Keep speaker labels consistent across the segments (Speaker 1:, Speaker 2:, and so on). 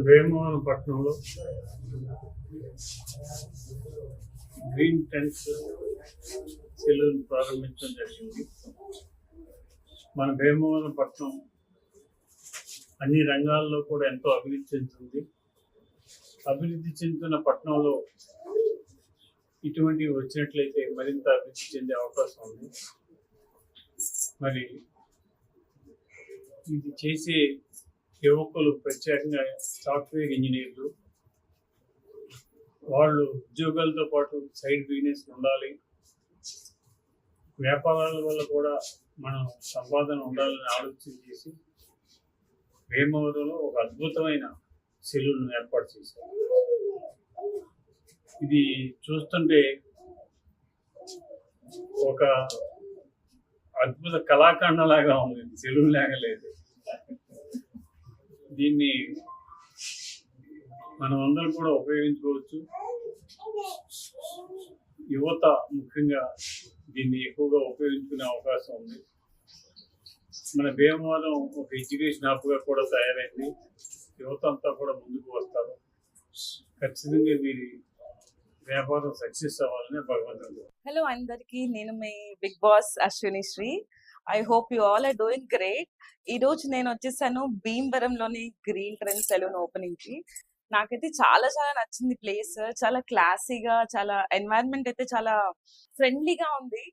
Speaker 1: వేమవరపట్నంలో green tense salon ప్రారంభించడం జరిగింది. మన వేమవరపట్నం అన్ని రంగాల్లో కూడా ఎంతో అభివృద్ధి చెందుతుంది. అభివృద్ధి చెందుతున్న పట్టణంలో ఇటువంటివి వచ్చినట్లయితే మరింత అభివృద్ధి చెందే అవకాశం ఉంది. మరి ఇది చేసే యువకులు ప్రత్యేకంగా సాఫ్ట్వేర్ ఇంజనీర్లు, వాళ్ళు ఉద్యోగాలతో పాటు సైడ్ బిజినెస్ ఉండాలి, వ్యాపారాల వల్ల కూడా మనం సంపాదన ఉండాలని ఆలోచన చేసి వేమవరంలో ఒక అద్భుతమైన సెలూన్ ఏర్పాటు చేశారు. ఇది చూస్తుంటే ఒక అద్భుత కళాఖండలాగా ఉంది, సెలూన్ లాగా లేదు. దీన్ని మనం అందరం కూడా ఉపయోగించుకోవచ్చు. యువత ముఖ్యంగా దీన్ని ఎక్కువగా ఉపయోగించుకునే అవకాశం ఉంది. మన భీమవరం ఒక ఎడ్యుకేషన్ హబ్గా కూడా తయారైంది. యువత అంతా కూడా ముందుకు వస్తారు. ఖచ్చితంగా వీరి వ్యాపారం సక్సెస్ అవ్వాలని భగవంతుడు.
Speaker 2: హలో అందరికి, నేను మీ big boss Ashwini Sri. I hope you all are doing great. ఈ రోజు నేను వచ్చేసాను భీమవరంలోని గ్రీన్ ట్రెండ్ సెలూన్ ఓపెనింగ్ కి. నాకైతే చాలా చాలా నచ్చింది ప్లేస్. చాలా క్లాసీగా, చాలా ఎన్వైరన్మెంట్ అయితే చాలా ఫ్రెండ్లీగా ఉంది.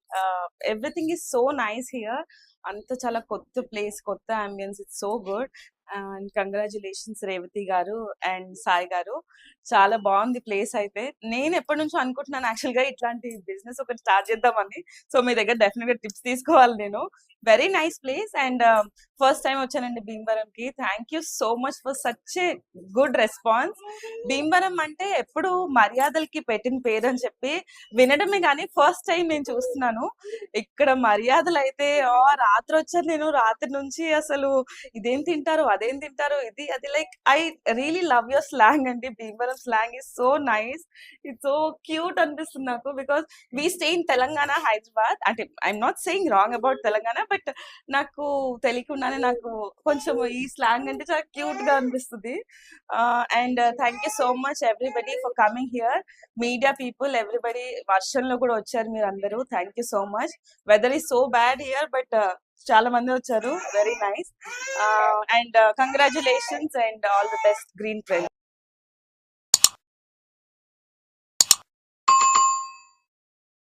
Speaker 2: Everything is so nice here. అంత చాలా కొత్త ప్లేస్, కొత్త ambience, it's so good. And congratulations Revathi గారు అండ్ సాయి గారు. చాలా బాగుంది ప్లేస్ అయితే. నేను ఎప్పటి నుంచో అనుకుంటున్నాను యాక్చువల్ గా ఇట్లాంటి బిజినెస్ ఒకటి స్టార్ట్ చేద్దామని. సో మీ దగ్గర డెఫినెట్ గా టిప్స్ తీసుకోవాలి నేను. Very nice place and first time వచ్చానండి భీమవరం కి. Thank you so much for such a good response. Bhimavaram అంటే ఎప్పుడు మర్యాదలకి పెట్టిన పేరు అని చెప్పి వినడమే కానీ ఫస్ట్ టైం నేను చూస్తున్నాను. ఇక్కడ మర్యాదలు అయితే రాత్రి వచ్చాను నేను. రాత్రి నుంచి అసలు ఇదేం తింటారు, అదేం తింటారు, ఇది అది, like I really love your slang అండి. Bhimavaram slang is so nice. It's so cute అనిపిస్తుంది నాకు. Because we stay in Telangana, Hyderabad. అంటే I'm not saying wrong about Telangana, but నాకు తెలియకుండానే నాకు కొంచెం ఈ స్లాంగ్ అంటే చాలా క్యూట్ గా అనిపిస్తుంది. And thank you so much everybody for coming here. Media people, everybody. వర్షంలో కూడా వచ్చారు మీరు అందరూ. Thank you so much. Weather is so bad here, but చాలా మంది వచ్చారు. Very nice. And congratulations and all the best Green trend.